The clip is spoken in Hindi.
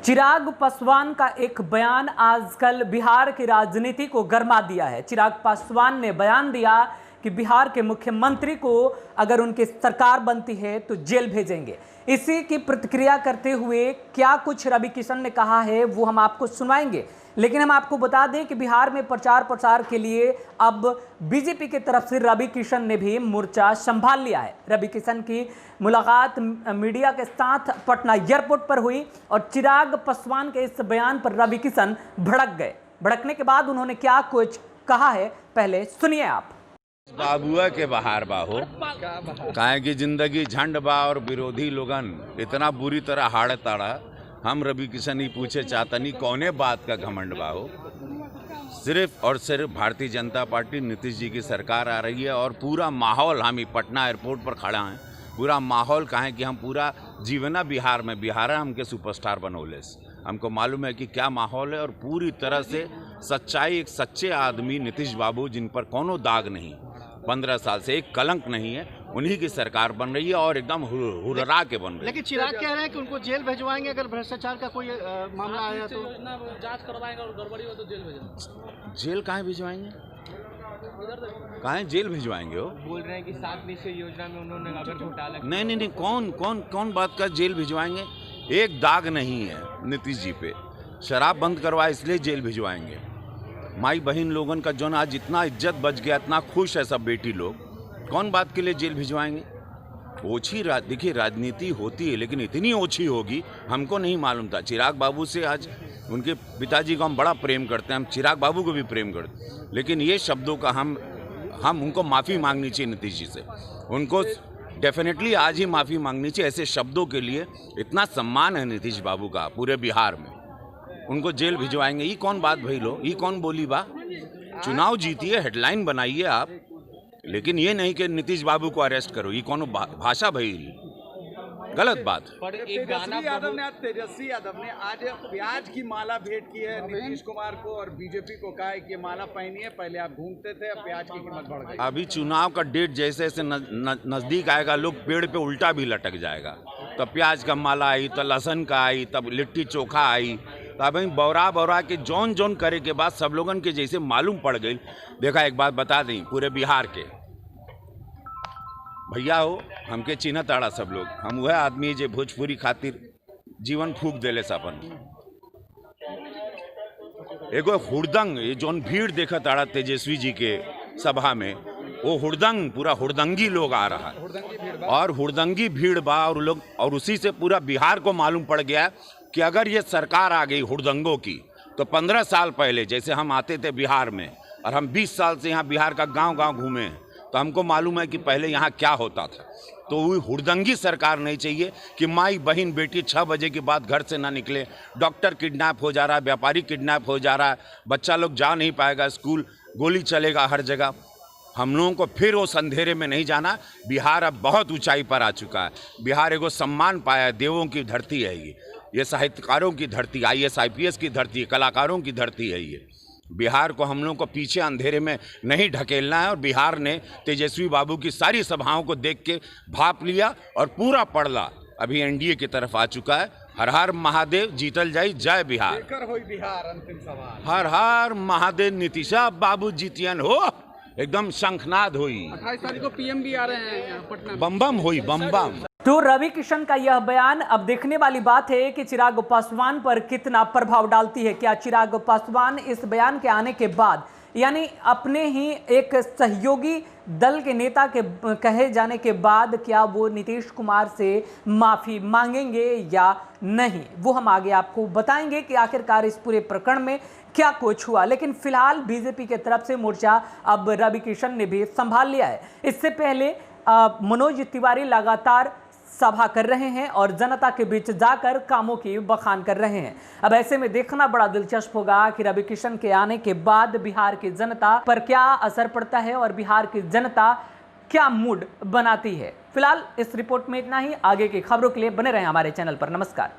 चिराग पासवान का एक बयान आजकल बिहार की राजनीति को गरमा दिया है। चिराग पासवान ने बयान दिया कि बिहार के मुख्यमंत्री को अगर उनकी सरकार बनती है तो जेल भेजेंगे। इसी की प्रतिक्रिया करते हुए क्या कुछ रवि किशन ने कहा है वो हम आपको सुनाएंगे, लेकिन हम आपको बता दें कि बिहार में प्रचार प्रसार के लिए अब बीजेपी की तरफ से रवि किशन ने भी मोर्चा संभाल लिया है। रवि किशन की मुलाकात मीडिया के साथ पटना एयरपोर्ट पर हुई और चिराग पासवान के इस बयान पर रवि किशन भड़क गए। भड़कने के बाद उन्होंने क्या कुछ कहा है, पहले सुनिए आप। बाबुआ के बहार बा हो काहे की जिंदगी झंड बा और विरोधी लोगन इतना बुरी तरह हाड़ ताड़ा। हम रवि किशन ही पूछे चाहतनी कौने बात का घमंड बा हो। सिर्फ और सिर्फ भारतीय जनता पार्टी नीतीश जी की सरकार आ रही है और पूरा माहौल, हम ही पटना एयरपोर्ट पर खड़ा हैं, पूरा माहौल कहें कि हम पूरा जीवना बिहार में, बिहार हमके सुपरस्टार बनौले। हमको मालूम है कि क्या माहौल है और पूरी तरह से सच्चाई, एक सच्चे आदमी नीतीश बाबू जिन पर कोनो दाग नहीं, 15 साल से एक कलंक नहीं है, उन्हीं की सरकार बन रही है और एकदम हुर्रा के बन रही है। लेकिन चिराग कह रहे हैं कि उनको जेल भिजवाएंगे अगर भ्रष्टाचार का कोई मामला आया तो जांच करवाएंगे और गड़बड़ी हो तो जेल भेजेंगे। जेल कहाँ भिजवाएंगे? कहाँ जेल भिजवाएंगे? हो बोल रहे हैं कि 7 निश्चय योजना में उन्होंने अगर घोटाला नहीं, कौन बात का जेल भिजवाएंगे? एक दाग नहीं है नीतीश जी पे। शराब बंद करवाए इसलिए जेल भिजवाएंगे। माई बहन लोगन का जो आज इतना इज्जत बच गया, इतना खुश है सब बेटी लोग, कौन बात के लिए जेल भिजवाएंगे? ओछी देखिए राजनीति होती है लेकिन इतनी ओछी होगी हमको नहीं मालूम था। चिराग बाबू से आज उनके पिताजी को हम बड़ा प्रेम करते हैं, हम चिराग बाबू को भी प्रेम करते हैं, लेकिन ये शब्दों का हम उनको माफ़ी मांगनी चाहिए नीतीश जी से। उनको डेफिनेटली आज ही माफ़ी मांगनी चाहिए। ऐसे शब्दों के लिए इतना सम्मान है नीतीश बाबू का पूरे बिहार में, उनको जेल भिजवाएंगे। ये कौन बात भई लो, ये कौन बोली बा? चुनाव जीतिए, हेडलाइन बनाइए आप, लेकिन ये नहीं कि नीतीश बाबू को अरेस्ट करो। ये कौन भाषा भई? गलत बात। पर एक गाना तेजस्वी यादव ने आज प्याज की माला भेंट की है नीतीश कुमार को और बीजेपी को, कहा है कि माला पहनिए, पहले आप घूमते थे, अब प्याज की कीमत बढ़ गई। अभी चुनाव का डेट जैसे जैसे नजदीक आएगा, लोग पेड़ पे उल्टा भी लटक जाएगा। तब प्याज का माला आई, तब लहसन का आई, तब लिट्टी चोखा आई, तब बौरा के जौन करे के बाद सब लोगन के जैसे मालूम पड़ गई। देखा, एक बात बता दें, पूरे बिहार के भैया हो, हमके चिन्ह ताड़ा सब लोग, हम वह आदमी जे भोजपुरी खातिर जीवन फूक देले सपन। एगो हुड़दंग, ये जौन भीड़ देखा ताड़ा तेजस्वी जी के सभा में, वो हुड़दंग, पूरा हुड़दंगी लोग आ रहा है और हुड़दंगी भीड़ बा और लोग, और उसी से पूरा बिहार को मालूम पड़ गया कि अगर ये सरकार आ गई हुड़दंगों की तो 15 साल पहले जैसे हम आते थे बिहार में और हम 20 साल से यहाँ बिहार का गांव घूमे हैं, तो हमको मालूम है कि पहले यहाँ क्या होता था। तो वो हुड़दंगी सरकार नहीं चाहिए कि माई बहन बेटी 6 बजे के बाद घर से ना निकले, डॉक्टर किडनैप हो जा रहा है, व्यापारी किडनैप हो जा रहा है, बच्चा लोग जा नहीं पाएगा स्कूल, गोली चलेगा हर जगह। हम लोगों को फिर उस अंधेरे में नहीं जाना। बिहार अब बहुत ऊंचाई पर आ चुका है। बिहार एगो सम्मान पाया है, देवों की धरती है ये साहित्यकारों की धरती, IAS IPS की धरती, कलाकारों की धरती है ये। बिहार को हम लोगों को पीछे अंधेरे में नहीं ढकेलना है और बिहार ने तेजस्वी बाबू की सारी सभाओं को देख के भाप लिया और पूरा पड़ला अभी NDA की तरफ आ चुका है। हर हर महादेव, जीतल जाई, जय बिहार। बिहार अंतिम सवाल। हर हर महादेव, नीतीशा बाबू जीतियन हो, एकदम शंखनाद हुई। 28 तारीख को PM भी आ रहे हैं यहाँ पटना। बम बम हुई, बम बम। तो रवि किशन का यह बयान, अब देखने वाली बात है कि चिराग पासवान पर कितना प्रभाव डालती है। क्या चिराग पासवान इस बयान के आने के बाद, यानी अपने ही एक सहयोगी दल के नेता के कहे जाने के बाद, क्या वो नीतीश कुमार से माफ़ी मांगेंगे या नहीं, वो हम आगे आपको बताएंगे कि आखिरकार इस पूरे प्रकरण में क्या कुछ हुआ। लेकिन फिलहाल बीजेपी की तरफ से मोर्चा अब रवि किशन ने भी संभाल लिया है। इससे पहले मनोज तिवारी लगातार सभा कर रहे हैं और जनता के बीच जाकर कामों की बखान कर रहे हैं। अब ऐसे में देखना बड़ा दिलचस्प होगा कि रवि किशन के आने के बाद बिहार की जनता पर क्या असर पड़ता है और बिहार की जनता क्या मूड बनाती है। फिलहाल इस रिपोर्ट में इतना ही। आगे की खबरों के लिए बने रहें हमारे चैनल पर। नमस्कार।